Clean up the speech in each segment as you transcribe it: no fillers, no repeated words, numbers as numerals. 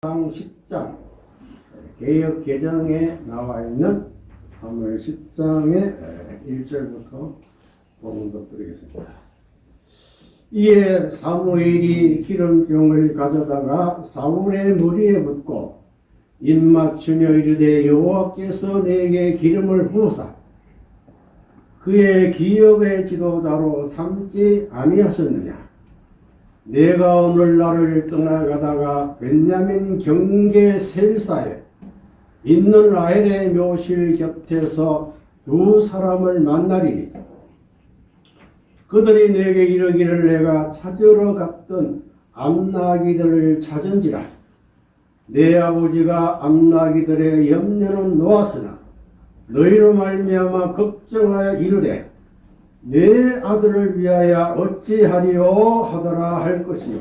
상 10장 개역 개정에 나와 있는 사무엘 10장의 1절부터 본문 드리겠습니다. 이에 사무엘이 기름병을 가져다가 사울의 머리에 붓고 입맞추며 이르되 여호와께서 내게 기름을 부으사 그의 기업의 지도자로 삼지 아니하셨느냐. 내가 오늘 나를 떠나가다가 베냐민 경계 셀사에 있는 라헬의 묘실 곁에서 두 사람을 만나리니 그들이 내게 이르기를 내가 찾으러 갔던 암나기들을 찾은지라. 내 아버지가 암나기들의 염려는 놓았으나 너희로 말미암아 걱정하여 이르되 내 아들을 위하여 어찌하리요 하더라 할 것이요.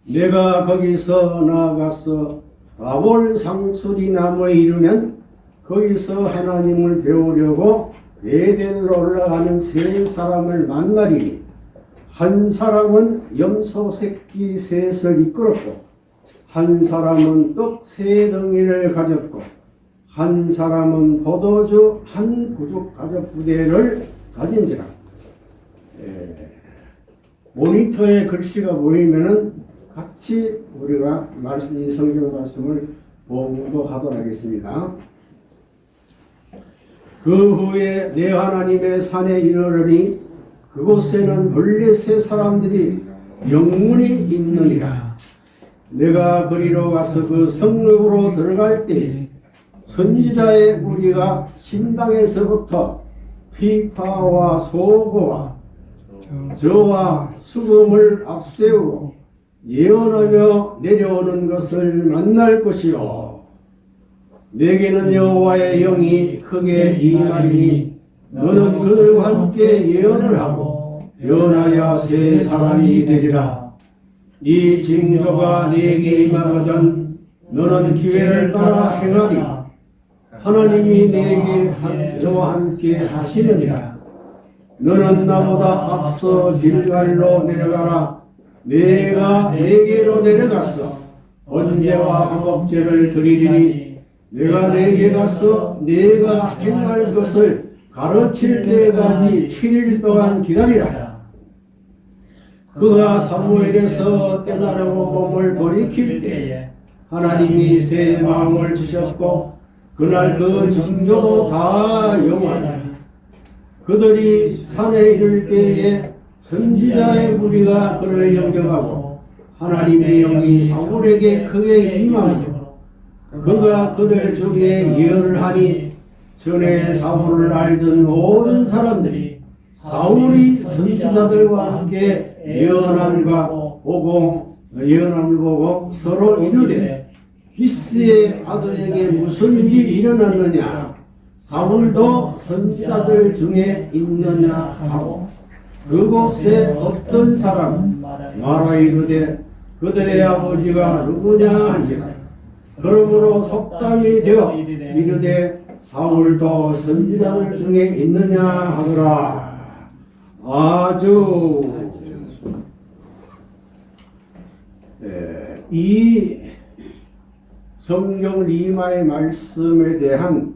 내가 거기서 나아가서 다볼 상수리 나무에 이르면 거기서 하나님을 배우려고 베델로 올라가는 세 사람을 만나리니 한 사람은 염소 새끼 셋을 이끌었고 한 사람은 떡 세 덩이를 가졌고 한 사람은 포도주 한 구죽 가죽 부대를 가진지라. 모니터에 글씨가 보이면은 같이 우리가 이 성경 말씀을 봉독하도록 하겠습니다. 그 후에 내 하나님의 산에 이르르니 그곳에는 본래 세 사람들이 영문이 있느니라. 내가 그리로 가서 그 성읍으로 들어갈 때 선지자의 무리가 신당에서부터 피파와 소고와 저와 수금을 앞세우고 예언하며 내려오는 것을 만날 것이요. 내게는 여호와의 영이 크게 임하리니 너는 그들과 함께 예언을 하고 변하여 새 사람이 되리라. 이 징조가 내게 임하거든 너는 기회를 따라 행하리. 하나님이 내게 저와 함께 하시느니라. 너는 나보다 앞서 길갈로 내려가라. 내가 내게로 내려가서 번제와 화목제를 드리리니 내가 내게 가서 내가 행할 것을 가르칠 때까지 7일 동안 기다리라. 그가 사무엘에서 떠나려고 몸을 돌이킬 때에 하나님이 새 마음을 주셨고 그날 그 징조도 다 영원하니 그들이 산에 이를 때에 선지자의 무리가 그를 영접하고 하나님의 영이 사울에게 크게 임하므로 그가 그들 중에 예언을 하니 전에 사울을 알던 모든 사람들이 사울이 선지자들과 함께 예언함을 보고 서로 이르되 기스의 아들에게 무슨 일이 일어났느냐. 사울도 선지자들 중에 있느냐 하고 그곳에 어떤 사람 말하 이르되 그들의 아버지가 누구냐 하니라. 그러므로 속담이 되어 이르되 사울도 선지자들 중에 있느냐 하더라. 아주 이 성경 리마의 말씀에 대한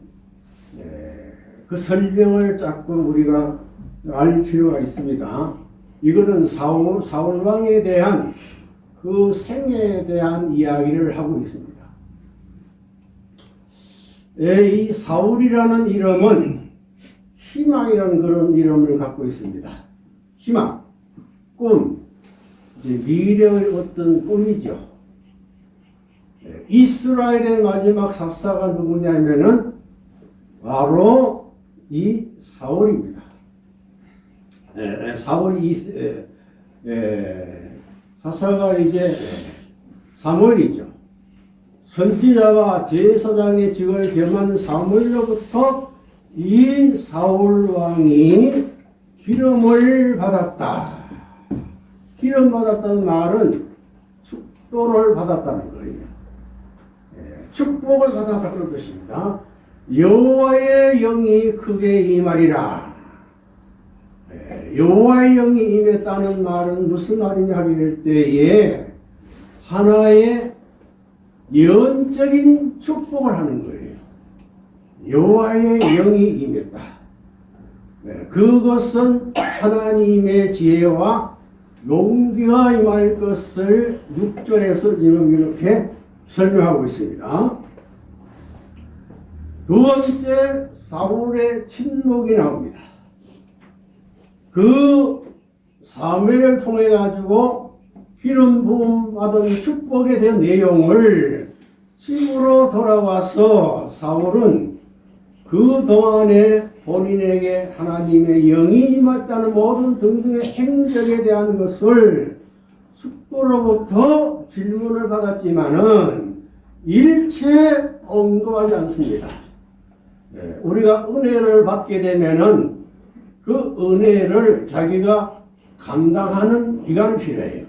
그 설명을 조금 우리가 알 필요가 있습니다. 이거는 사울 왕에 대한 그 생애에 대한 이야기를 하고 있습니다. 이 사울이라는 이름은 희망이라는 그런 이름을 갖고 있습니다. 희망, 꿈, 미래의 어떤 꿈이죠. 이스라엘의 마지막 사사가 누구냐면은 바로 이 사울입니다. 사울이 사사가 이제 사무엘이죠. 선지자와 제사장의 직을 겸한 사무엘로부터 이 사울 왕이 기름을 받았다. 기름 받았다는 말은 축도를 받았다는 거예요. 축복을 받았다는 것입니다. 여호와의 영이 크게 임하리라. 여호와의 영이 임했다는 말은 무슨 말이냐 하게 될 때에 하나의 예언적인 축복을 하는 거예요. 여호와의 영이 임했다. 네, 그것은 하나님의 지혜와 용기가 임할 것을 6절에서 지금 이렇게 설명하고 있습니다. 두 번째, 사울의 침묵이 나옵니다. 그 사무엘을 통해 가지고 기름 부음 받은 축복에 대한 내용을 집으로 돌아와서 사울은 그 동안에 본인에게 하나님의 영이 임했다는 모든 등등의 행적에 대한 것을 숙부로부터 질문을 받았지만은 일체 언급하지 않습니다. 우리가 은혜를 받게 되면은 그 은혜를 자기가 감당하는 기간이 필요해요.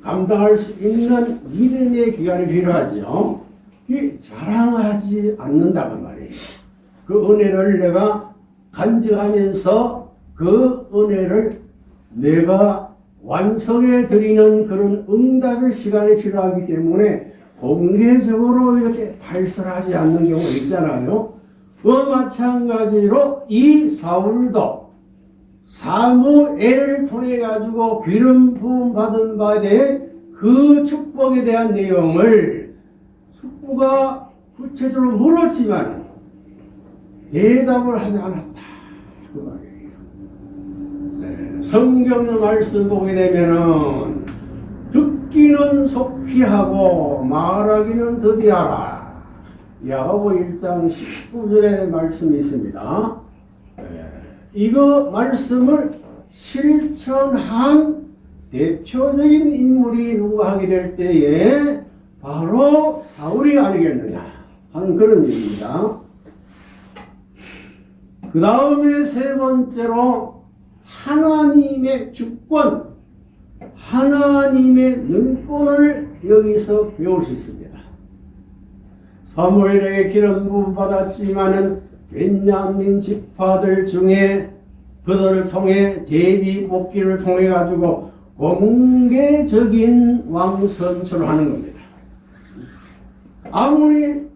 감당할 수 있는 믿음의 기간이 필요하죠. 자랑하지 않는다는 말이에요. 그 은혜를 내가 간증하면서 그 은혜를 내가 완성해 드리는 그런 응답의 시간이 필요하기 때문에 공개적으로 이렇게 발설하지 않는 경우가 있잖아요. 그 마찬가지로 이 사울도 사무엘을 통해 가지고 기름 부음 받은 바에 대해 그 축복에 대한 내용을 숙부가 구체적으로 물었지만 대답을 하지 않았다. 그 말이에요. 네, 성경 말씀 보게 되면은 듣기는 속히 하고 말하기는 더디하라. 야고보 1장 19절의 말씀이 있습니다. 이거 말씀을 실천한 대표적인 인물이 누가 하게 될 때에 바로 사울이 아니겠느냐 하는 그런 얘기입니다. 그 다음에 세 번째로 하나님의 주권, 하나님의 능권을 여기서 배울 수 있습니다. 사무엘에게 기름 부음 받았지만은 벤야민 지파들 중에 그들을 통해 제비 뽑기를 통해 가지고 공개적인 왕 선출을 하는 겁니다. 아무리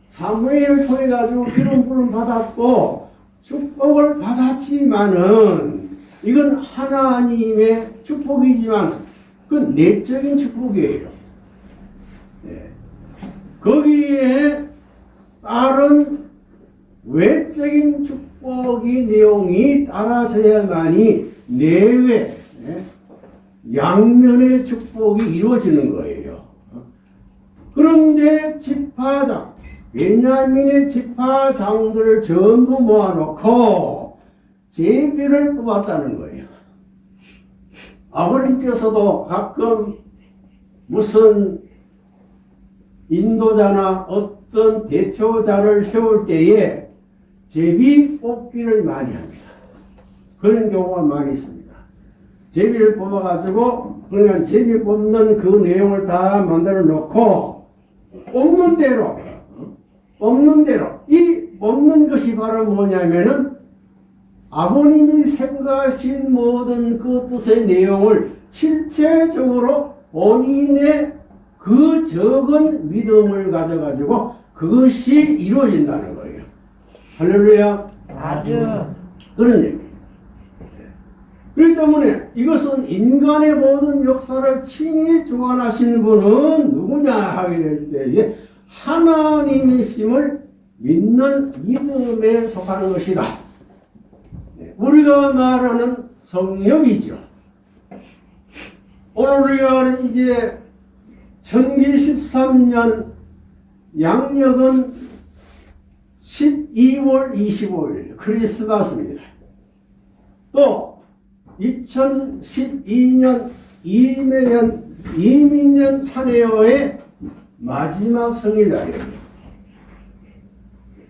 사무엘을 통해 가지고 기름 부음 받았고 축복을 받았지만은 이건 하나님의 축복이지만 그건 내적인 축복이에요. 네. 거기에 다른 외적인 축복이 내용이 따라져야만이 내외 양면의 축복이 이루어지는 거예요. 그런데 지파장, 베냐민의 지파장들을 전부 모아놓고 제비를 뽑았다는 거예요. 아버님께서도 가끔 무슨 인도자나 어떤 대표자를 세울 때에 제비 뽑기를 많이 합니다. 그런 경우가 많이 있습니다. 제비를 뽑아가지고 그냥 제비 뽑는 그 내용을 다 만들어 놓고 뽑는 대로 이 뽑는 것이 바로 뭐냐면은 아버님이 생각하신 모든 그 뜻의 내용을 실체적으로 본인의 그 적은 믿음을 가져가지고 그것이 이루어진다는 거예요. 할렐루야. 아주 그런 얘기. 그렇기 때문에 이것은 인간의 모든 역사를 친히 주관하시는 분은 누구냐 하게 될 때에 하나님이심을 믿는 믿음에 속하는 것이다. 우리가 말하는 성령이죠. 오늘 우리가 이제 천기 13년 양력은 12월 25일 크리스마스입니다. 또 2012년 이민년 한 해의 마지막 성일날이에요.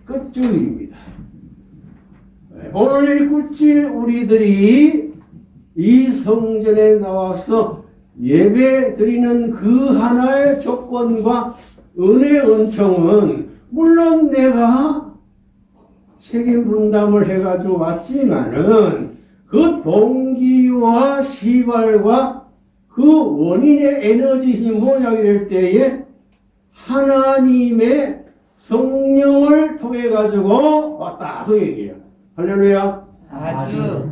끝주일입니다. 오늘 이 끝주일 우리들이 이 성전에 나와서 예배 드리는 그 하나의 조건과 은혜 은총은 물론 내가 책임 분담을 해가지고 왔지만은 그 동기와 시발과 그 원인의 에너지 힘이 모양이 될 때에 하나님의 성령을 통해 가지고 왔다 그 얘기예요. 할렐루야. 아주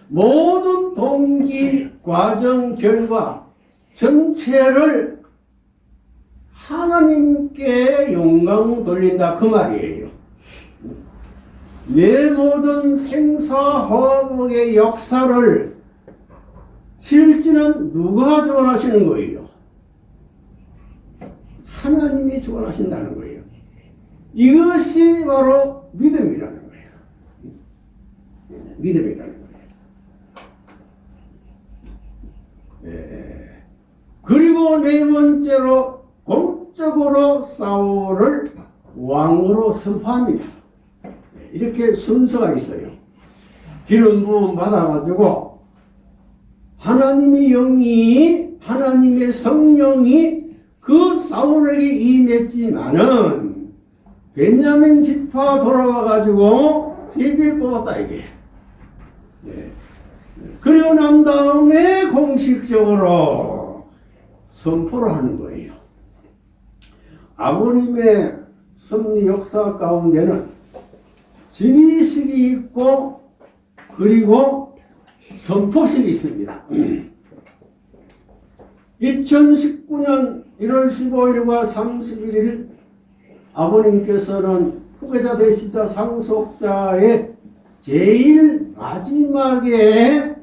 모든 동기, 과정, 결과 전체를 하나님께 영광 돌린다 그 말이에요. 내 모든 생사화복의 역사를 실질은 누가 주관하시는 거예요? 하나님이 주관하신다는 거예요. 이것이 바로 믿음이라는 거예요. 믿음이라는 거예요. 그리고 네 번째로 공적으로 사울을 왕으로 선포합니다. 이렇게 순서가 있어요. 기름 부음 받아가지고 하나님의 영이, 하나님의 성령이 그 사울에게 임했지만은 베냐민 지파 돌아와가지고 세비를 뽑았다 이게. 그리고 난 다음에 공식적으로 선포를 하는 거예요. 아버님의 섭리 역사 가운데는 즉위식이 있고 그리고 선포식이 있습니다. 2019년 1월 15일과 31일 아버님께서는 후계자 대시자 상속자의 제일 마지막에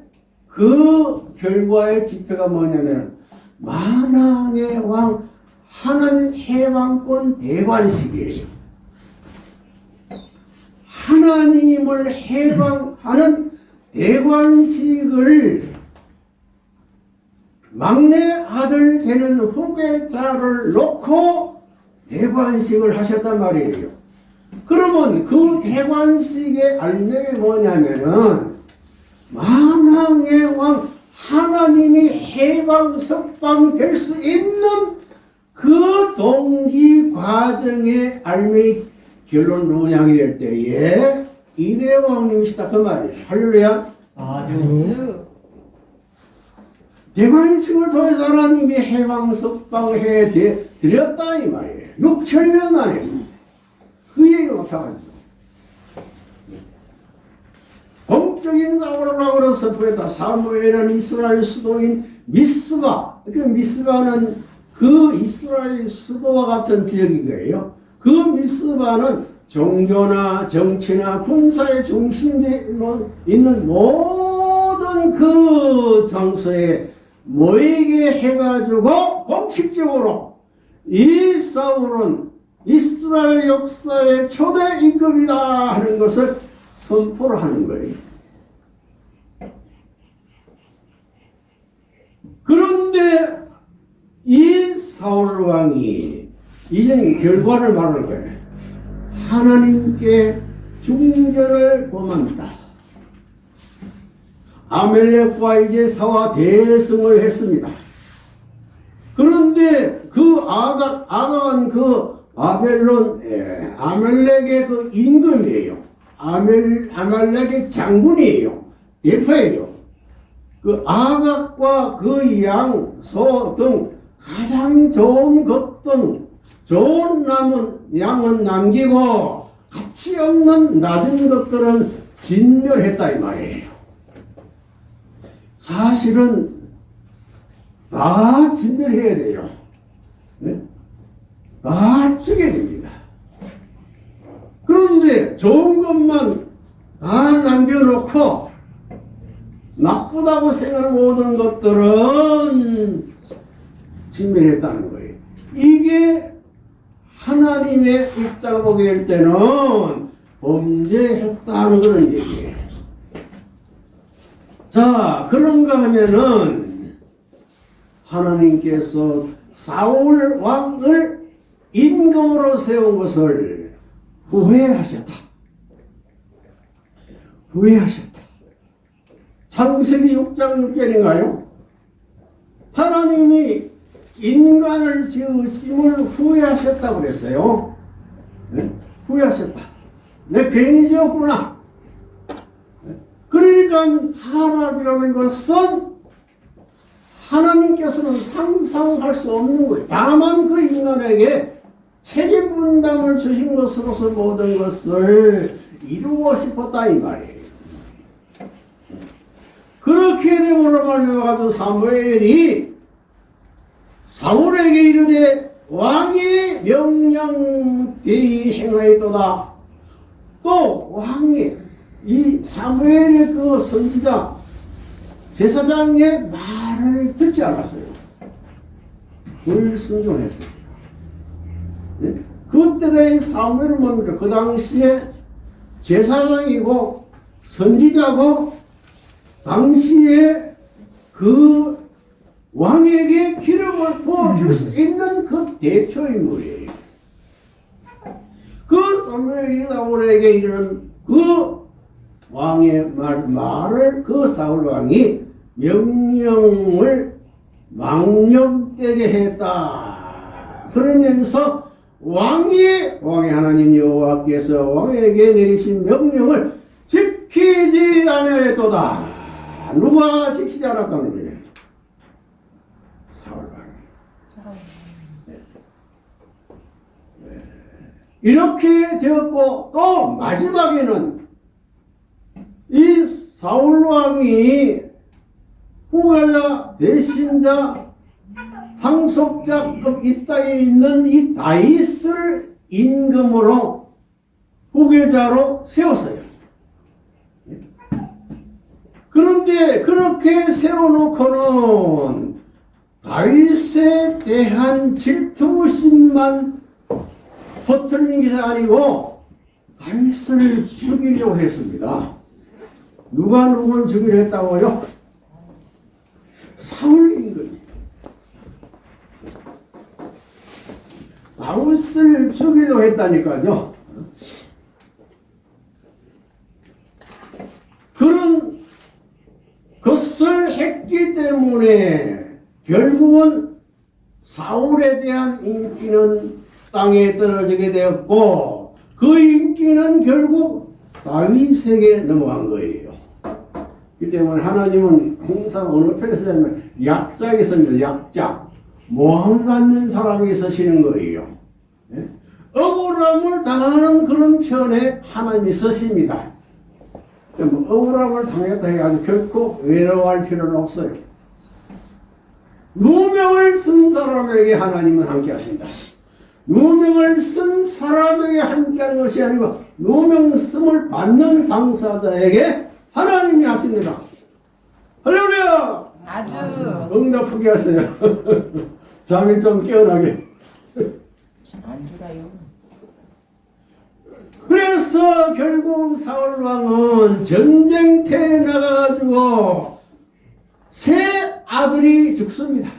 그 결과의 집회가 뭐냐면 만왕의 왕 하나님 해방권 대관식이에요. 하나님을 해방하는 대관식을 막내 아들 되는 후계자를 놓고 대관식을 하셨단 말이에요. 그러면 그 대관식의 알맹이 뭐냐면은 만왕의 왕 하나님이 해방 석방 될 수 있는 그 동기 과정의 알맹이 결론 루양이 될 때에 이대 왕님이시다 그 말이에요. 할렐루야. 아주 대관식을 통해서 하나님이 해방 석방해 드렸다 이 말이에요. 6천년 만에 그 얘기가 못하가지고 공적인 사고를 왕으로 선포했다. 사무엘은 이스라엘 수도인 미스바, 그 미스바는 그 이스라엘 수도와 같은 지역인 거예요. 그 미스바는 종교나 정치나 군사의 중심에 있는 모든 그 장소에 모이게 해가지고 공식적으로 이 사울은 이스라엘 역사의 초대 임금이다 하는 것을 선포를 하는 거예요. 그런데 이 사울 왕이 이런 결과를 말하는 거예요. 하나님께 중전을 범한다. 아멜렉과 이제 사와 대승을 했습니다. 그런데 그 아각은 그 바벨론 아멜렉의 그 임금이에요. 아멜렉의 장군이에요. 대표예요. 그 아각과 그 양, 소 등 가장 좋은 것 등 좋은 양은 남기고 가치 없는 낮은 것들은 진멸했다 이 말이에요. 사실은 다 진멸해야 돼요. 네? 다 죽여야 됩니다. 그런데 좋은 것만 다 남겨놓고 나쁘다고 생각하는 모든 것들은 진멸했다는 거예요. 이게 하나님의 입장을 보게 될 때는 범죄했다는 그런 얘기예요. 자, 그런가 하면은 하나님께서 사울 왕을 임금으로 세운 것을 후회하셨다. 후회하셨다. 창세기 6장 6절인가요? 하나님이 인간을 지으심을 후회하셨다고 그랬어요. 네? 후회하셨다. 내 괜히 지었구나. 그러니까 하나님이라는 것은 하나님께서는 상상할 수 없는 거예요. 다만 그 인간에게 책임 분담을 주신 것으로서 모든 것을 이루고 싶었다 이 말이에요. 그렇게 됨으로 말미암아 사무엘이 사울에게 이르되 왕의 명령대이 행하였도다. 또 왕이 이 사무엘의 그 선지자 제사장의 말을 듣지 않았어요. 불순종했습니다. 예? 그때 사무엘은 뭡니까? 그 당시에 제사장이고 선지자고 당시에 그 왕에게 기름을 부어줄 수 있는 그 대표인물이에요. 그 사무엘이 사울에게 이르는 그 왕의 말을 그 사울 왕이 명령을 망령되게 했다. 그러면서 왕의 하나님 여호와께서 왕에게 내리신 명령을 지키지 아니하였도다. 누가 지키지 않았다는 거예요? 사울 왕. 이렇게 되었고 또 마지막에는 이 사울 왕이 후계자, 대신자, 상속자급 이 땅에 있는 이 다윗을 임금으로 후계자로 세웠어요. 그런데 그렇게 세워놓고는 다윗에 대한 질투심만 퍼뜨리는 것이 아니고 다윗을 죽이려고 했습니다. 누가 누굴 죽이려 했다고요? 사울 임금이 다윗을 죽이려고 했다니까요. 그런 것을 했기 때문에 결국은 사울에 대한 인기는 땅에 떨어지게 되었고 그 인기는 결국 다윗에게 넘어간 거예요. 그렇기 때문에 하나님은 항상 어느 편에 서냐면 약자에게 섭니다. 약자. 모함 받는 사람에게 서시는 거예요. 예? 억울함을 당하는 그런 편에 하나님이 서십니다. 억울함을 당했다 해가지고 결코 외로워할 필요는 없어요. 누명을 쓴 사람에게 하나님은 함께 하신다. 누명을 쓴 사람에게 함께 하는 것이 아니고 누명 쓴을 받는 당사자에게 하나님이 하십니다. 할렐루야! 아주 응답하게 하세요. 잠이 좀 깨어나게. 안 죽어요. 그래서 결국 사울 왕은 전쟁터에 나가가지고 세 아들이 죽습니다.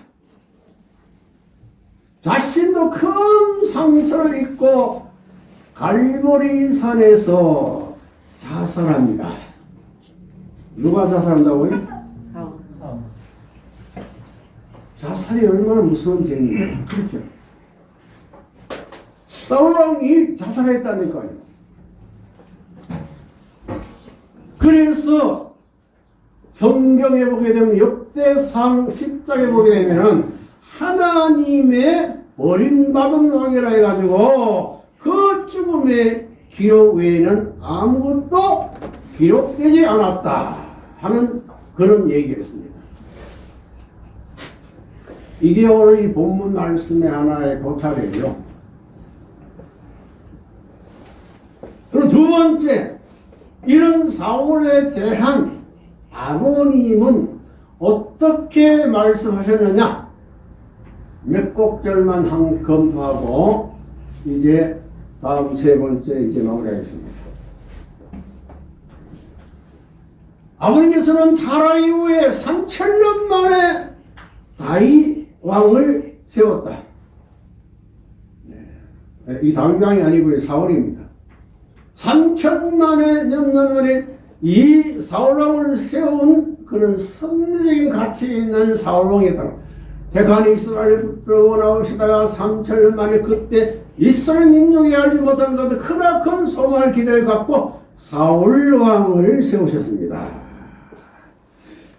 자신도 큰 상처를 입고 갈보리 산에서 자살합니다. 누가 자살한다고요? 사울. 자살이 얼마나 무서운 죄입니까? 그렇죠. 사울 왕이 자살했다니까요. 그래서 성경에 보게 되면 역대상 10장에 보게 되면은 하나님의 버림받은 왕이라 해가지고 그 죽음의 기록 외에는 아무것도 기록되지 않았다 하는 그런 얘기였습니다. 이게 오늘 이 본문 말씀의 하나의 고찰이에요. 그리고 두 번째, 이런 사울에 대한 아버님은 어떻게 말씀하셨느냐? 몇 곡절만 검토하고 이제 다음 세 번째 이제 마무리하겠습니다. 아버님께서는 타라 이후에 3000년 만에 다윗 왕을 세웠다. 이 다윗 왕이 아니고요, 사울입니다. 3000년 만에 이 사울왕을 세운 그런 성리적인 가치 있는 사울왕이었다. 대간이 이스라엘부터 나오시다가 3000년 만에 그때 이스라엘 민족이 알지 못한 것도 크나큰 소망을 기대를 갖고 사울왕을 세우셨습니다.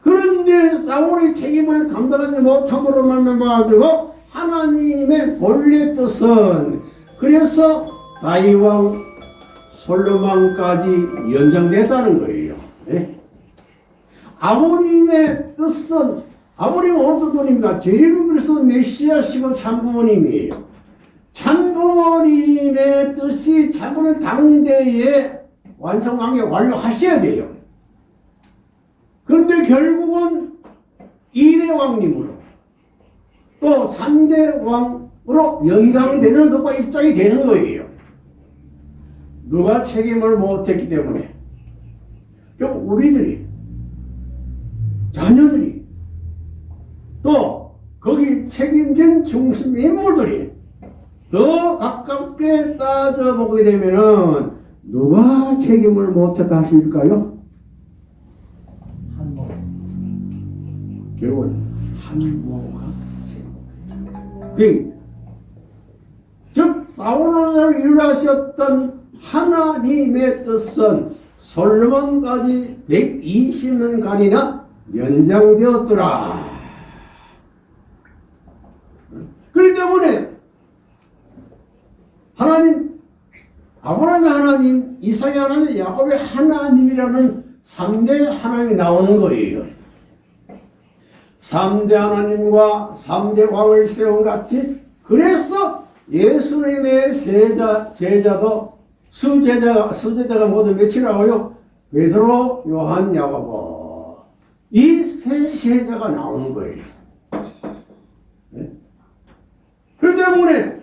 그런데 그런데 사울의 책임을 감당하지 못함으로 말미암아가지고 하나님의 본래 뜻은 그래서 다윗 왕 솔로몬까지 연장됐다는 거예요. 네? 아버님의 뜻은 아버님은 어떤 분입니까? 제림 그리스도 메시아시고 참부모님이에요. 참부모님의 뜻이 참부는 당대에 완성하게 완료하셔야 돼요. 그런데 결국은 2대 왕님으로 또 3대 왕으로 연장되는 것과 입장이 되는 거예요. 누가 책임을 못했기 때문에 우리들이 자녀들이 또 거기 책임진 중심 인물들이 더 가깝게 따져보게 되면은 누가 책임을 못했다 하실까요? 결국은 한모가 책임. 즉 사울을 이루하셨던 하나님의 뜻은 솔로몬까지 120년간이나 연장되었더라. 그렇기 때문에 하나님, 아브라함의 하나님, 이삭의 하나님, 야곱의 하나님이라는 3대 하나님이 나오는 거예요. 3대 하나님과 3대 왕을 세운 같이 그래서 예수님의 제자도 수제자가 모두 몇이라고요? 베드로, 요한, 야고보. 이 세 제자가 나오는 거예요. 네? 그렇기 때문에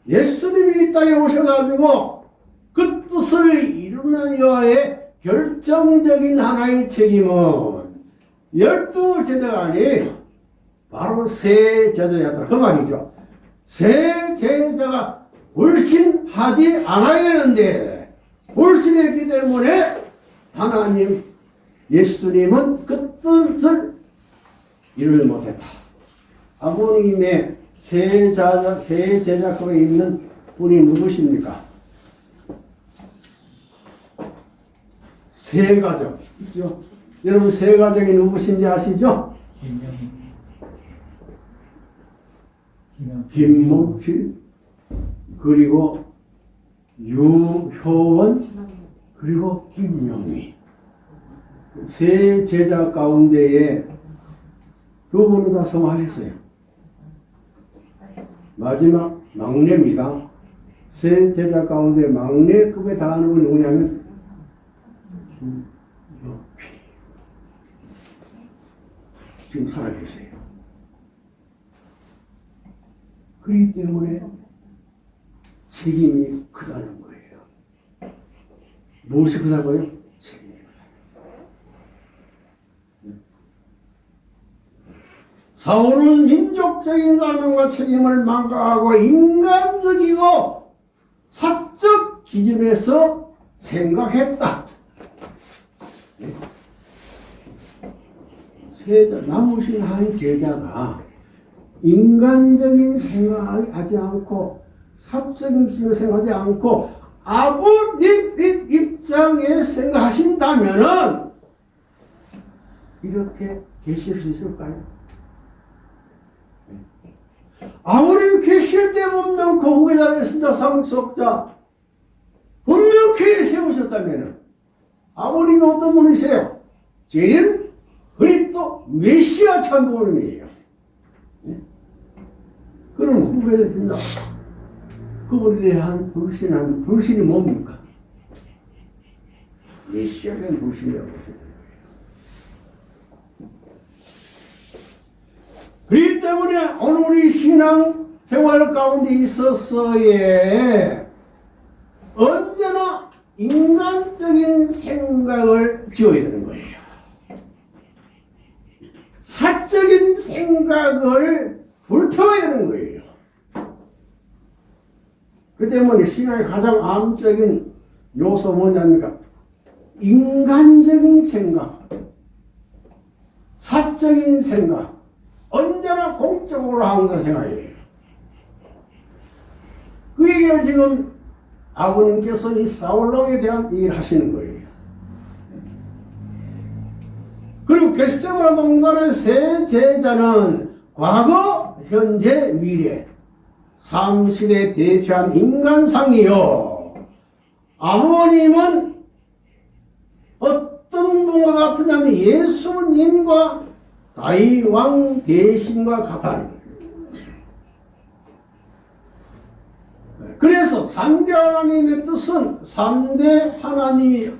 예수님이 이 땅에 오셔가지고 그 뜻을 이루는 여의 결정적인 하나의 책임은 12제자가 아니에요. 바로 세 제자였다. 그 말이죠. 세 제자가 불신하지 않아야 하는데 불신했기 때문에 하나님 예수님은 그 뜻을 이루지 못했다. 아버님의 세 제자급에 있는 분이 누구십니까? 세 가족 있죠? 여러분 세 가족이 누구신지 아시죠? 김몽필 그리고 유효원 그리고 김영미 세 제자 가운데에 두 분은 다 성화했어요. 마지막 막내입니다. 세 제자 가운데 막내급에 달하는 분 누구냐면 김영필 지금 살아계세요. 그렇기 때문에 책임이 크다는 거예요. 무엇이 크다고요? 책임이 크다. 사울은 민족적인 사명과 책임을 망각하고 인간적이고 사적 기준에서 생각했다. 남으신 한 제자가 인간적인 생각을 하지 않고 사적인 기준을 생각하지 않고 아버님 입장에 생각하신다면은 이렇게 계실 수 있을까요? 아버님 계실 때 분명 그 후계자의 신자 상속자 분명히 세우셨다면은 아버님이 어떤 분이세요? 제일 그리스도 메시아 참부모님이에요. 그럼 후계자 된다. 그분에 대한 불신이 뭡니까? 메시아에 대한 불신이라고 하시는 거예요. 그렇기 때문에 오늘 우리 신앙 생활 가운데 있어서의 언제나 인간적인 생각을 지어야 되는 거예요. 사적인 생각을 불태워야 하는 거예요. 그 때문에 신앙의 가장 암적인 요소 뭐냐니까 인간적인 생각, 사적인 생각, 언제나 공적으로 하는 생각이에요. 그 얘기를 지금 아버님께서 이 사울왕에 대한 얘기를 하시는 거예요. 그리고 겟세마네 동산의 세 제자는 과거, 현재, 미래 삼시대 대표한 인간상이요. 아버님은 어떤 분과 같으냐면 예수님과 다윗왕 대신과 같아요. 그래서 3대 하나님의 뜻은 3대 하나님이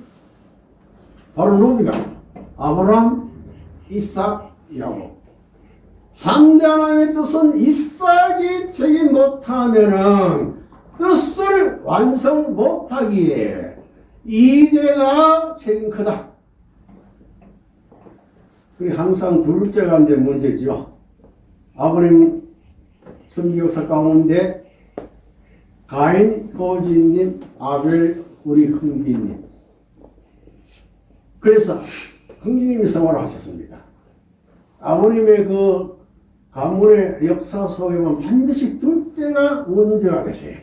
바로 누구가? 아브라함, 이삭, 야곱. 3대 하나님의 뜻은 이삭이 책임 못하면은 뜻을 완성 못하기에 2대가 책임 크다. 그게 항상 둘째가 이제 문제죠. 아버님 선지 역사 가운데 가인, 호진님, 아벨, 우리 흥기님. 그래서 흥기님이 성화를 하셨습니다. 아버님의 그 가문의 역사 속에 보면 반드시 둘째가 문제가 되세요.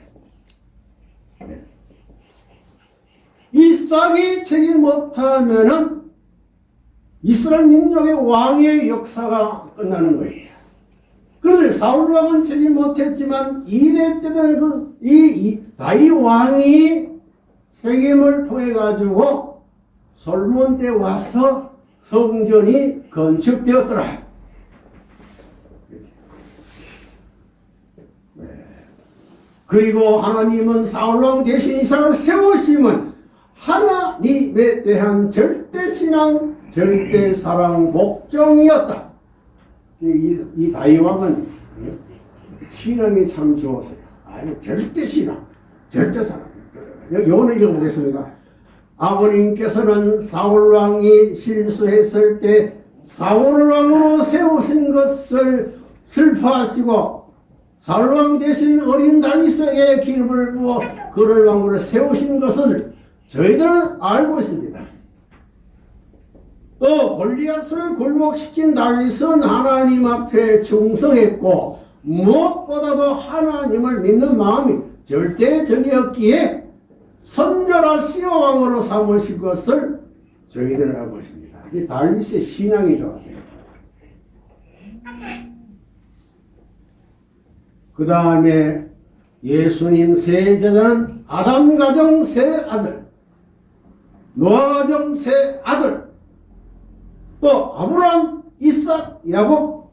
네. 이삭이 책임 못하면은 이스라엘 민족의 왕의 역사가 끝나는 거예요. 그런데 사울 왕은 책임 못했지만 2대 때는 이 다윗 왕이 책임을 통해 가지고 솔몬 때 와서 성전이 건축되었더라. 네. 그리고 하나님은 사울 왕 대신 이삭을 세우심은 하나님에 대한 절대 신앙, 절대 사랑, 복종이었다. 이 다윗 왕은 신앙이 참 좋았어요. 아니 절대 신앙, 절대 사랑. 요거는 읽어보겠습니다. 아버님께서는 사울 왕이 실수했을 때 사울 왕으로 세우신 것을 슬퍼하시고 사울 왕 대신 어린 다윗에게 기름을 부어 그를 왕으로 세우신 것을 저희들은 알고 있습니다. 또 골리앗을 굴복시킨 다윗은 하나님 앞에 충성했고 무엇보다도 하나님을 믿는 마음이 절대적이었기에 선별하시어 왕으로 삼으신 것을 저희들은 알고 있습니다. 이 다윗의 신앙이 좋았어요. 그 다음에 예수님 세 제자는 아담 가정 세 아들, 노아 가정 세 아들, 또 아브라함, 이삭, 야곱,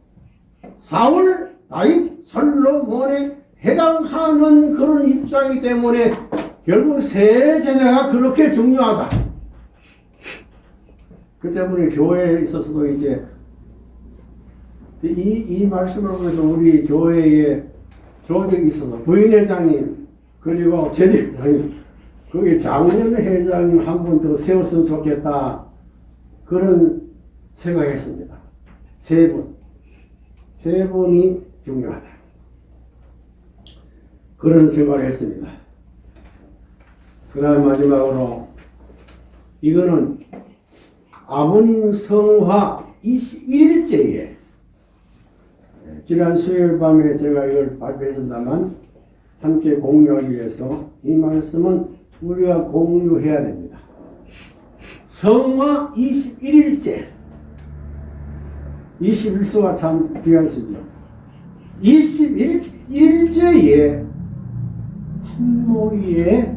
사울, 다윗, 솔로몬에 해당하는 그런 입장이기 때문에 결국 세 제자가 그렇게 중요하다. 그 때문에 교회에 있어서도 이제 이 말씀을 보면서 우리 교회에 조직이 있어서 부인회장님 그리고 재직회장님 거기 장년회장님 한 분 더 세웠으면 좋겠다. 그런 생각했습니다. 세 분이 중요하다. 그런 생각을 했습니다. 그 다음 마지막으로 이거는 아버님 성화 21일째에 지난 수요일 밤에 제가 이걸 발표했습니다만 함께 공유하기 위해서 이 말씀은 우리가 공유해야 됩니다. 성화 21일째 21수가 참 귀한 수죠. 21일째에 한모리에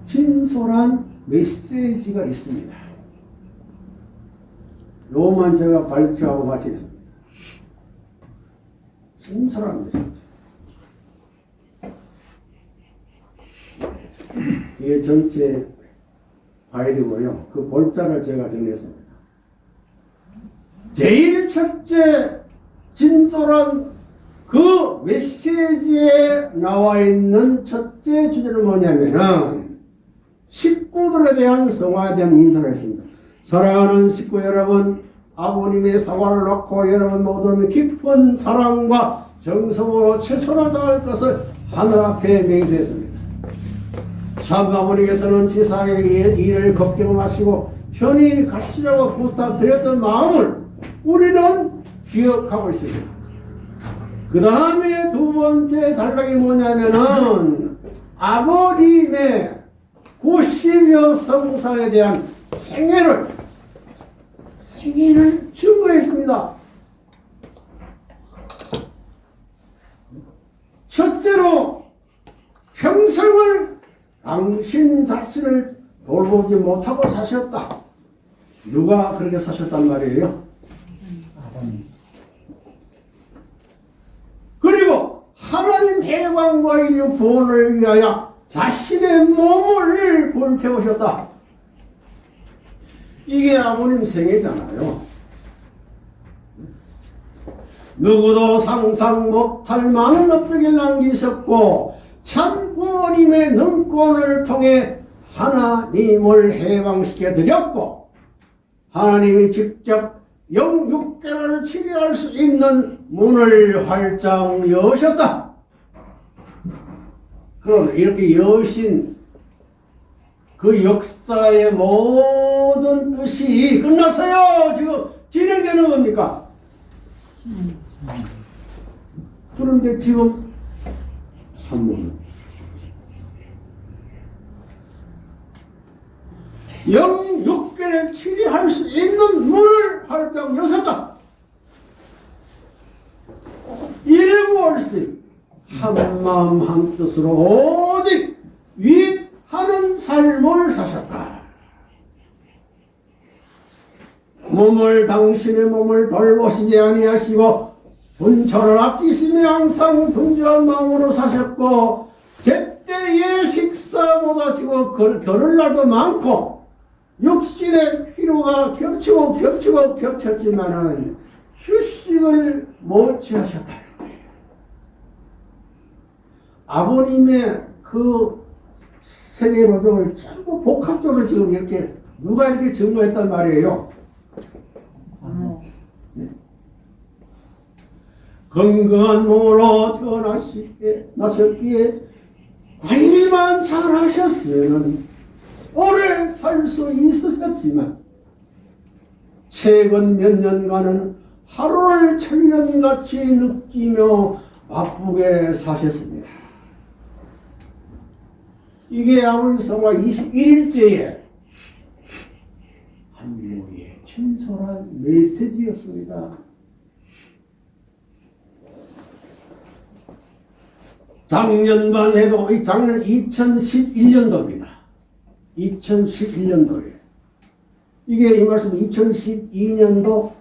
진솔한 메시지가 있습니다. 요만 제가 발표하고 마치겠습니다. 진솔한 메시지. 이게 전체 파일이고요. 그 볼자를 제가 정리했습니다. 제일 첫째 진솔한 그 메시지에 나와 있는 첫째 주제는 뭐냐면은 식구들에 대한 성화에 대한 인사를 했습니다. 사랑하는 식구 여러분, 아버님의 성화를 놓고 여러분 모든 깊은 사랑과 정성으로 최선을 다할 것을 하늘 앞에 맹세했습니다. 참 아버님께서는 지상의 일을 걱정하시고 편히 가시라고 부탁드렸던 마음을 우리는 기억하고 있습니다. 그 다음에 두 번째 단락이 뭐냐면은 아버님의 90여 성사에 대한 생애를 행위를 증거했습니다. 첫째로 평생을 당신 자신을 돌보지 못하고 사셨다. 누가 그렇게 사셨단 말이에요? 아버님. 그리고 하나님 해방과 인류 구원을 위하여 자신의 몸을 불태우셨다. 이게 아버님 생애잖아요. 누구도 상상 못할 많은 업적을 남기셨고 참 부모님의 능권을 통해 하나님을 해방시켜 드렸고 하나님이 직접 영육계를 치료할 수 있는 문을 활짝 여셨다. 그럼 이렇게 여신 그 역사의 모든 뜻이 끝났어요. 지금 진행되는 겁니까? 그런데 지금 산모는 영육계를 치료할 수 있는 문을 활짝 여셨다. 일구월세 한마음 한뜻으로 오직 위하는 삶을 사셨다. 당신의 몸을 돌보시지 아니하시고 분초를 아끼시며 항상 분주한 마음으로 사셨고 제때에 식사 못하시고 겨를날도 많고 육신의 피로가 겹치고 겹쳤지만은 휴식을 못 취하셨다. 아버님의 그 세계로정을 전부 복합적으로 지금 이렇게 누가 이렇게 증거했단 말이에요. 건강한 몸으로 태어나셨기에 관리만 잘 하셨으면 오래 살 수 있으셨지만 최근 몇 년간은 하루를 천년같이 느끼며 바쁘게 사셨습니다. 이게 아버지 성화 21일째에 한모의 진솔한 메시지였습니다. 작년만 해도 작년 2011년도입니다. 2011년도에 이게 이 말씀 2012년도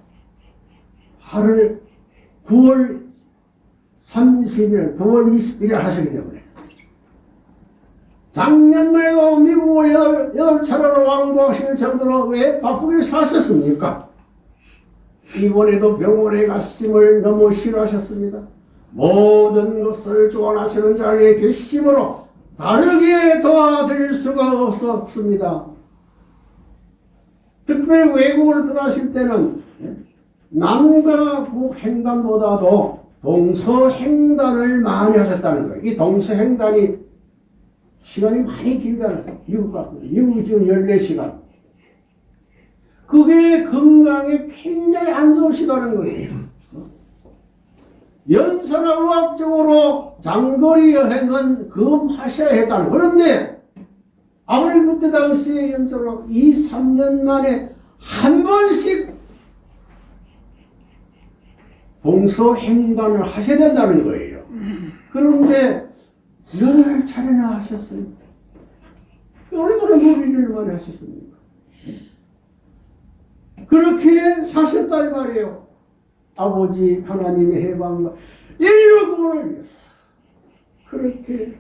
8월 9월 30일 9월 21일 하시기 때문에 작년만 해도 미국을 8차례로 왕복하실 정도로 왜 바쁘게 사셨습니까? 이번에도 병원에 가심을 너무 싫어하셨습니다. 모든 것을 조언하시는 자리에 계심으로 다르게 도와드릴 수가 없습니다. 특별히 외국을 떠나실 때는 남과 북 횡단보다도 동서횡단을 많이 하셨다는 거예요. 이 동서횡단이 시간이 많이 길잖아요. 미국이 지금 14시간. 그게 건강에 굉장히 안 좋으시다는 거예요. 연설의학적으로 장거리 여행은 금하셔야 했다는. 그런데 아무리 그때 당시에 연설로 2, 3년 만에 한 번씩 동서횡단을 하셔야 된다는 거예요. 그런데 8차례나 하셨어요. 얼마나 무리를 많이 하셨습니까? 그렇게 사셨단 말이에요. 아버지 하나님의 해방과 인류 구원을 위해서 그렇게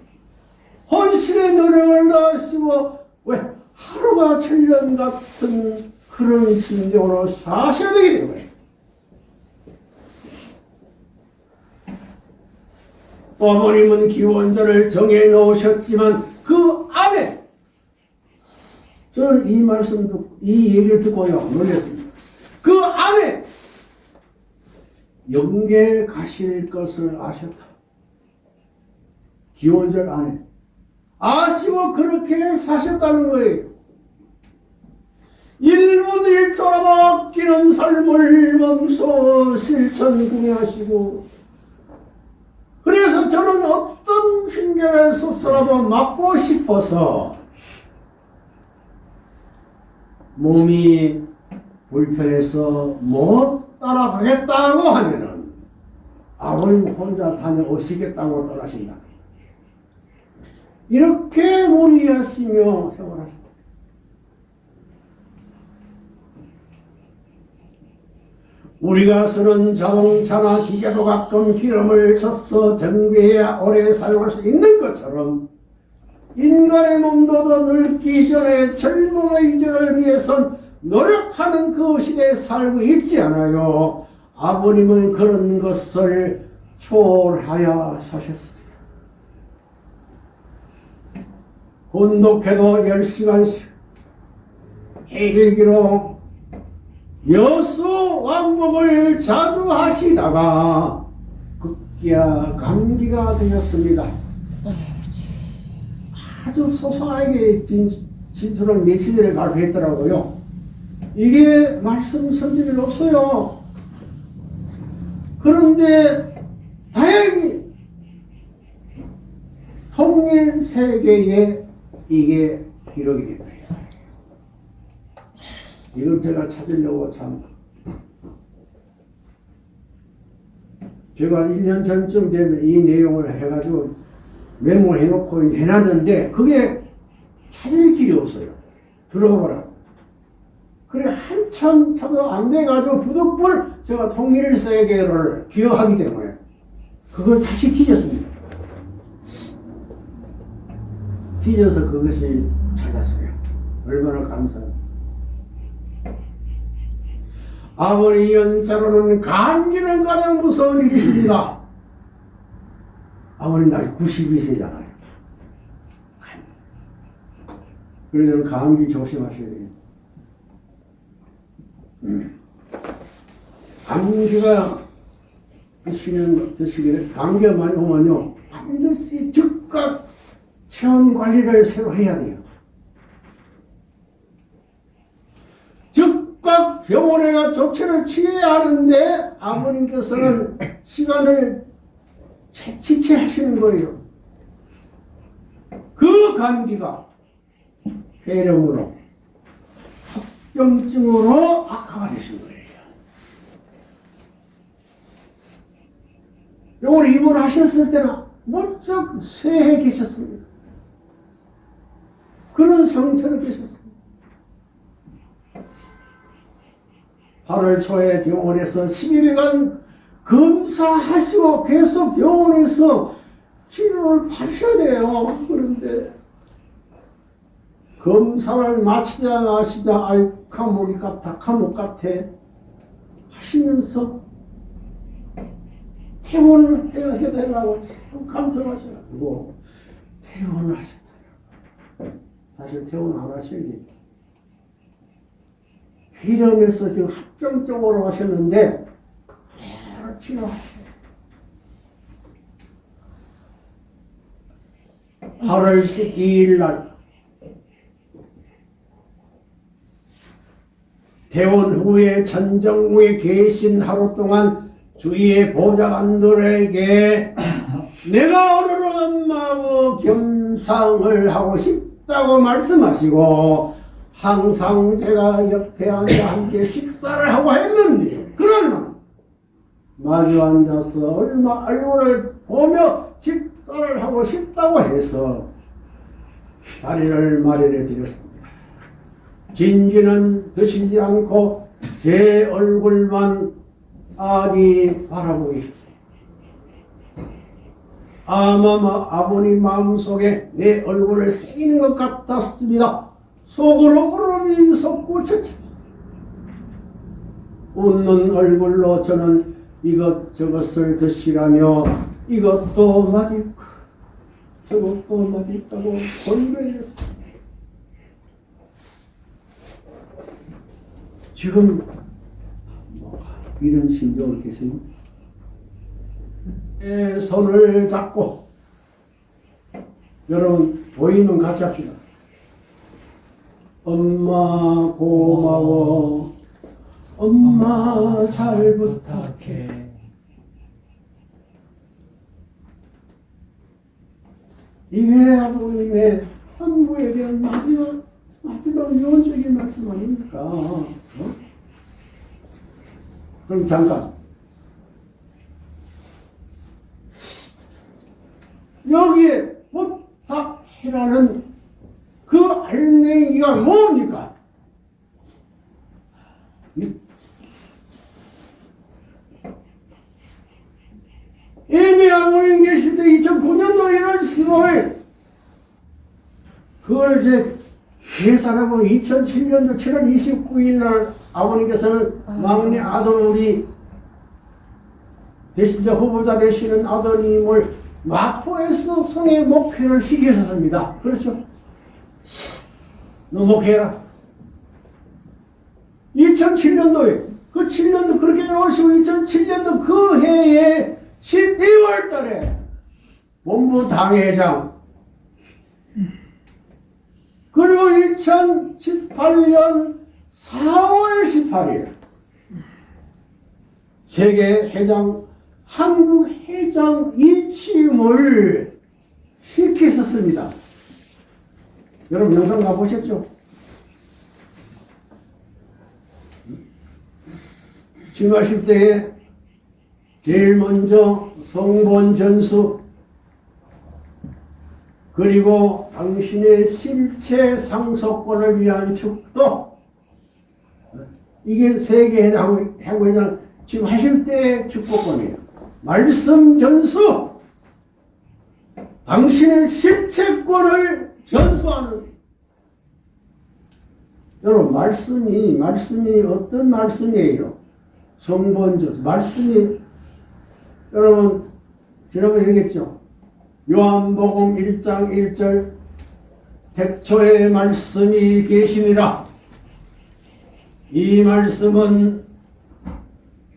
헌신의 노력을 다하시고 왜 하루가 천년 같은 그런 심정으로 사셔야 되기 때문에 어머님은 기원전을 정해 놓으셨지만 그 안에 저는 이 말씀 듣고 이 얘기를 듣고요 놀랐습니다. 그 안에 영계 가실 것을 아셨다. 기원절 안에 아시고 그렇게 사셨다는 거예요. 1분 1초라도 아끼는 삶을 멈춰 실천 궁하시고 그래서 저는 어떤 핑계를 쏟아라도 맞고 싶어서 몸이 불편해서 못 따라가겠다고 하면은 아버님 혼자 다녀오시겠다고 떠나신다. 이렇게 무리하시며 생활하셨다. 우리가 쓰는 자동차나 기계도 가끔 기름을 써서 정비해야 오래 사용할 수 있는 것처럼 인간의 몸도 더 늙기 전에 젊음의 이전을 위해선 노력하는 그 시대에 살고 있지 않아요. 아버님은 그런 것을 초월하여 사셨습니다. 혼독해도 10시간씩 일기로 여수 왕복을 자주 하시다가 급기야 감기가 되셨습니다. 아주 소소하게 진술한 메시지를 발표했더라고요. 이게 말씀 선지는 없어요. 그런데 다행히 통일 세계에 이게 기록이 됐다. 이걸 제가 찾으려고 참 제가 1년 전쯤 되면 이 내용을 해가지고 메모해놓고 해놨는데 그게 찾을 길이 없어요. 들어가 보라. 그래 한참 찾아 안 돼가지고 부득불 제가 통일세계를 기억하기 때문에 그걸 다시 뒤졌습니다. 뒤져서 그것이 찾았어요. 얼마나 감사합니다. 아무리 연세로는 감기는 가장 무서운 일이십니다. 아무리 나이 92세잖아요. 그래서 감기 조심하셔야 돼요. 감기가 드시기를 감기가 많이 오면요 반드시 즉각 체온 관리를 새로 해야 돼요. 즉각 병원에 가 조치를 취해야 하는데 아버님께서는 시간을 채치치 하시는 거예요. 그 감기가 폐렴으로 합병증으로 악화가 되신 거예요. 병원에 입원하셨을 때는 무척 쇠해 계셨습니다. 그런 상태로 계셨습니다. 8월 초에 병원에서 10일간 검사하시고 계속 병원에서 치료를 받으셔야 돼요. 그런데 검사를 마치자 아이 감옥이 같아 감옥 같아 하시면서 퇴원을 해달라고 감사하셔가지고 퇴원을 하셨다. 사실 퇴원 안 하셔야 되죠. 폐렴에서 지금 합병증으로 하셨는데 바로 치료하셨어요. 8월 12일 날 퇴원 후에 천정무에 계신 하루 동안 주위의 보좌관들에게 내가 오늘은 엄마하고 겸상을 하고 싶다고 말씀하시고 항상 제가 옆에 앉아 함께 식사를 하고 했는데 그러나 마주 앉아서 얼마 얼굴을 보며 식사를 하고 싶다고 해서 자리를 마련해 드렸습니다. 진지는 드시지 않고 제 얼굴만 아니 바라보고 있었어요. 아마 아버님 마음속에 내 얼굴을 새기는 것 같았습니다. 속으로 울음이 솟구쳤죠. 웃는 얼굴로 저는 이것저것을 드시라며 이것도 맛있고 저것도 맛있다고 권유했습니다. 지금 이런 심정을 계십니까? 손을 잡고 여러분 보이면 같이 합시다. 엄마 고마워 엄마 잘 부탁해. 이게 아버님의 한부에 대한 마지막 유언적인 말씀 아닙니까? 그럼 잠깐. 여기에 부탁해라는 그 알맹이가 뭡니까? 이미 아버님 계실 때 2009년도 1월 15일 그걸 이제 계산하고 2007년도 7월 29일 날 아버님께서는 막내 아들 우리 대신자 후보자 되시는 아드님을 마포에서 성에 목회를 시키셨습니다. 그렇죠? 너 목회해라. 2007년도에 그 7년도 그렇게 오시고 2007년도 그 해에 12월 달에 본부 당회장 그리고 2018년 4월 18일 세계 회장 한국 회장 이침을 시켰었습니다. 여러분 영상 다 보셨죠? 지나실 때에 제일 먼저 성본 전수 그리고 당신의 실체 상속권을 위한 축도 이게 세계회장 회장 지금 하실 때의 축복권이에요. 말씀 전수 당신의 실체권을 전수하는 여러분 말씀이 어떤 말씀이에요? 성본 전수 말씀이 여러분 지난번에 얘기했죠. 요한복음 1장 1절 태초에 말씀이 계시니라. 이 말씀은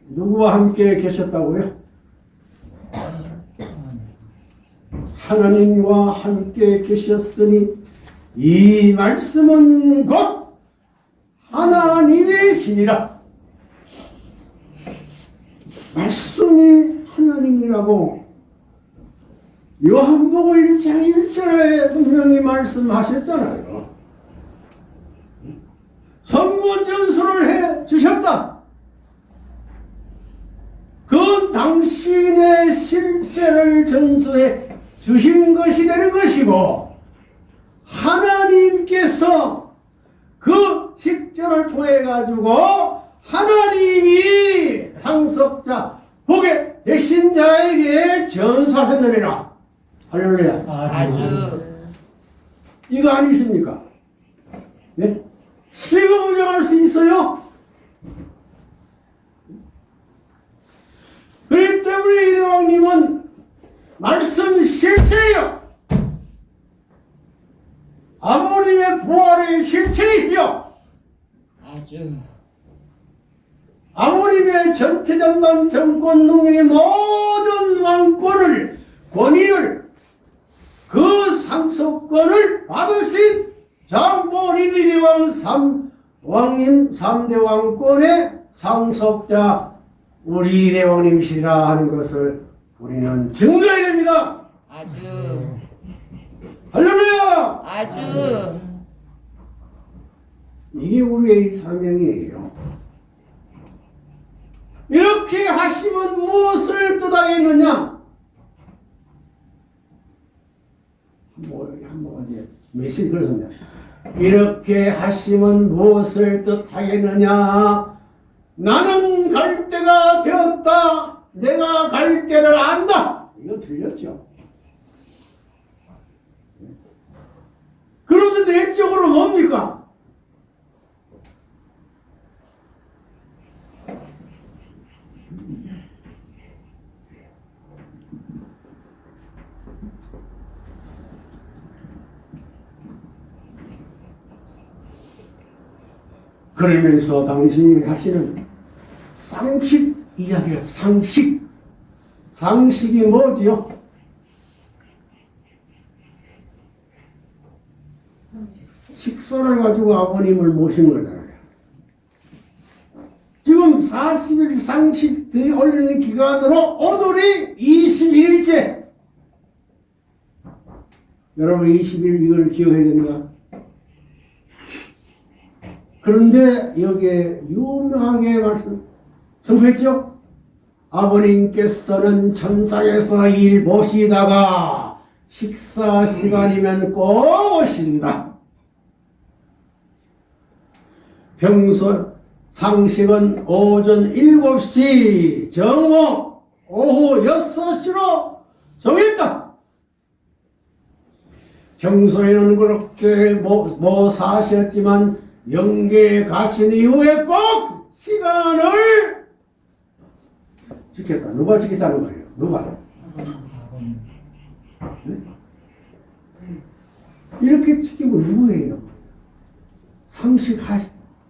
누구와 함께 계셨다고요? 하나님과 함께 계셨으니 이 말씀은 곧 하나님이시니라. 말씀이 하나님이라고 요한복음 1장 1절에 분명히 말씀하셨잖아요. 성본전수를 해 주셨다. 그 당신의 실체를 전수해 주신 것이 되는 것이고 하나님께서 그 식전을 통해 가지고 하나님이 상속자 복의 대신 자에게 전수하셨느니라. 할렐루야. 아주 이거 아니십니까? 네? 이거 부정할 수 있어요? 그렇기 때문에 이대왕님은 말씀 실체예요. 아버님의 부활의 실체이요. 아주 아버님의 전체전반 정권 능력의 모든 왕권을 권위를 그 상속권을 받으신 장본인 이대왕 3왕님 3대 왕권의 상속자 우리 이대왕님이시라 하는 것을 우리는 증거해야 됩니다. 아주 할렐루야. 아주 이게 우리의 사명이에요. 이렇게 하시면 무엇을 뜻하겠느냐? 한번 어디 메시지 그렇습니다. 이렇게 하시면 무엇을 뜻하겠느냐? 나는 갈 때가 되었다. 내가 갈 때를 안다. 이거 틀렸죠? 그런데 내적으로 뭡니까? 그러면서 당신이 하시는 상식 이야기를 상식이 뭐지요? 식사를 가지고 아버님을 모신 거잖아요. 지금 40일 상식들이 올리는 기간으로 오늘이 20일째. 여러분 20일 이걸 기억해야 됩니다. 그런데 여기에 유명하게 말씀 승부했죠? 아버님께서는 천상에서 일 보시다가 식사 시간이면 꼭 오신다. 평소 상식은 오전 7시, 정오 오후 6시로 정했다. 평소에는 그렇게 못 사셨지만 영계에 가신 이후에 꼭 시간을 지켰다. 누가 지켰다는 거예요? 누가? 아버님. 네? 이렇게 지키고 누구예요? 상식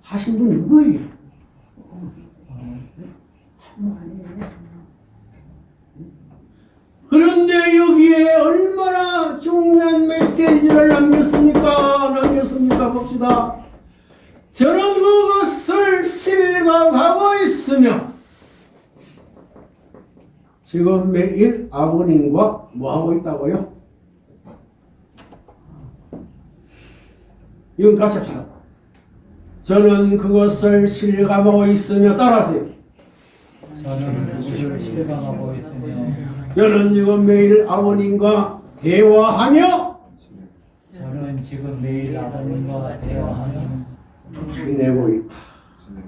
하신 분 누구예요? 그런데 여기에 얼마나 중요한 메시지를 남겼습니까? 봅시다. 저는 그것을 실감하고 있으며 지금 매일 아버님과 뭐하고 있다고요? 이건 같이 합시다. 저는 그것을 실감하고 있으며 따라하세요. 저는 그것을 실감하고 있으며 저는 지금 매일 아버님과 대화하며 저는 지금 매일 아버님과 대화하며 지내고 있다.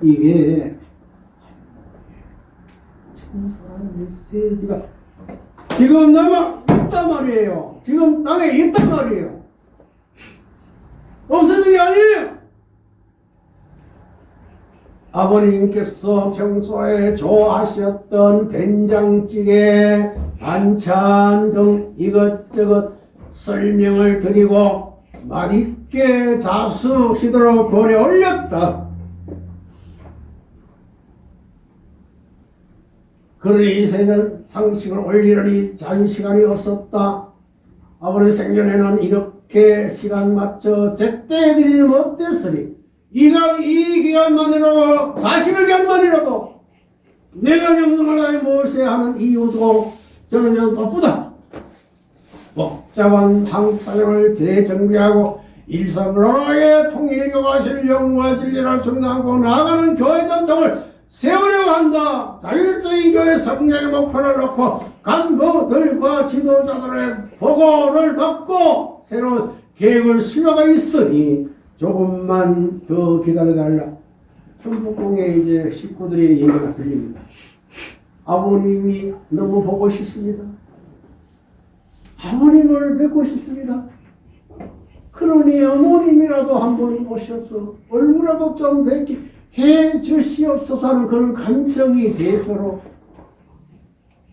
이게 청소한 메시지가 지금 남아 있단 말이에요. 지금 땅에 있단 말이에요. 없어진 게 아니에요. 아버님께서 평소에 좋아하셨던 된장찌개, 반찬 등 이것저것 설명을 드리고 맛있게 자수시도록 권해 올렸다. 그러니 이제는 상식을 올리려니 자유시간이 없었다. 아버님 생전에는 이렇게 시간 맞춰 제때 해드리지 못했으니 이 기간만이라도 40일간만이라도 내가 명령을 모셔야 하는 이유도 저는 바쁘다. 복잡한 한국 사정을 재정비하고 일사불란하게 통일교가실 영과 진리를 정당하고 나아가는 교회 전통을 세우려고 한다. 자율적인 교회 성장의 목표를 놓고 간부들과 지도자들의 보고를 받고 새로운 계획을 수료가 있으니 조금만 더 기다려달라. 천북공에 이제 식구들의 얘기가 들립니다. 아버님이 너무 보고 싶습니다. 아버님을 뵙고 싶습니다. 그러니 어머님이라도 한번 오셔서 얼굴이라도 좀 뵙게 해 주시옵소서 하는 그런 간청이 대표로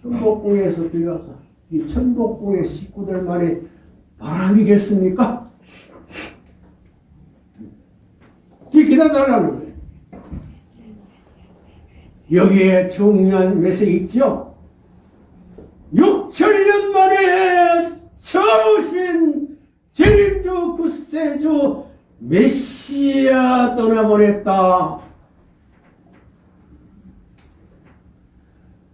천복궁에서 들려서 이 천복궁의 식구들만의 바람이겠습니까? 기다려달라는 거예요. 여기에 중요한 메시지 있죠? 6천년 만에 처음 오신 재림주 구세주 메시아 떠나보냈다.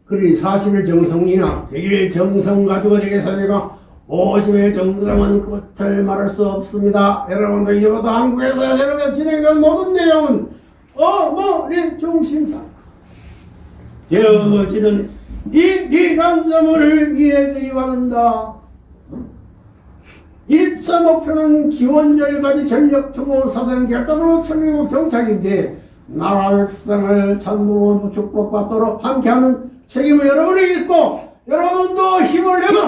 그러니 40일 정성이나 100일 정성 가지고 되겠어 내가 50일 정성은 끝을 말할 수 없습니다. 여러분도 이제부터 한국에서 여러분 진행된 모든 내용은 어머니 중심사 되어지는 이란 점을 이해되기 바란다. 1차 목표는 기원절까지 전력 투구 사상 결단으로 천국 정착인데 나라 백성을 찬봉하고 축복받도록 함께하는 책임은 여러분에게 있고 여러분도 힘을 내고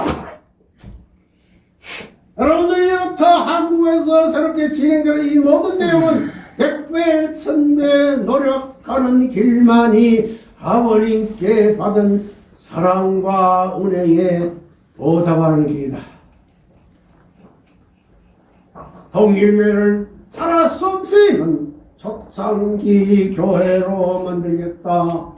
여러분도 이제부터 한국에서 새롭게 진행되는 이 모든 내용은 100배, 1000배 노력하는 길만이 아버님께 받은 사랑과 은혜에 보답하는 길이다. 통일교회를 살아 숨쉬는 초창기 교회로 만들겠다.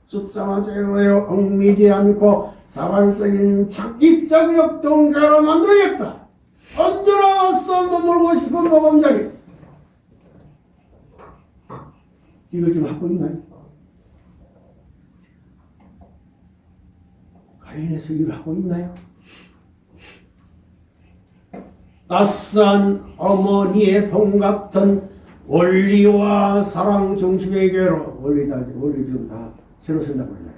숫자만 제로에 얽매이지 않고 자발적인 창의적 역동자로 만들겠다. 언제나 와서 머물고 싶은 보금자리. 이걸 좀 하고 있나요? 가인에서 일을 하고 있나요? 낯선 어머니의 봄 같은 원리와 사랑 중심의 교회로 원리 지금 다 새로 쓴다고 그러네.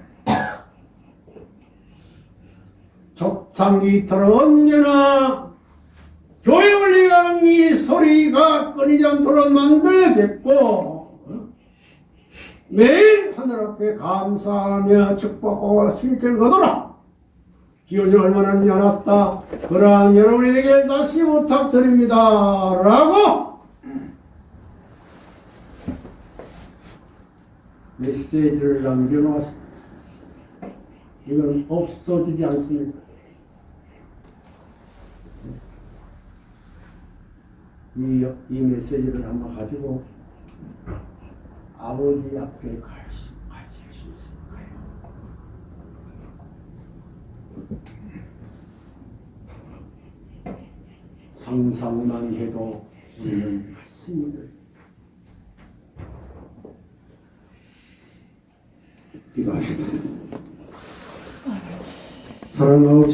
적상기터로 언제나 교회 원리강이 소리가 끊이지 않도록 만들겠고 매일 하늘 앞에 감사하며 축복하고 실제를 거둬라. 기운이 얼마나 연했다. 그러한 여러분에게 다시 부탁드립니다. 라고 메시지를 남겨놓았습니다. 이건 없어지지 않습니다. 이 메시지를 한번 가지고 아버지 앞에 가실 수 있을까요? 상상만 해도 우리는 가슴이 기도하시다. 사랑하고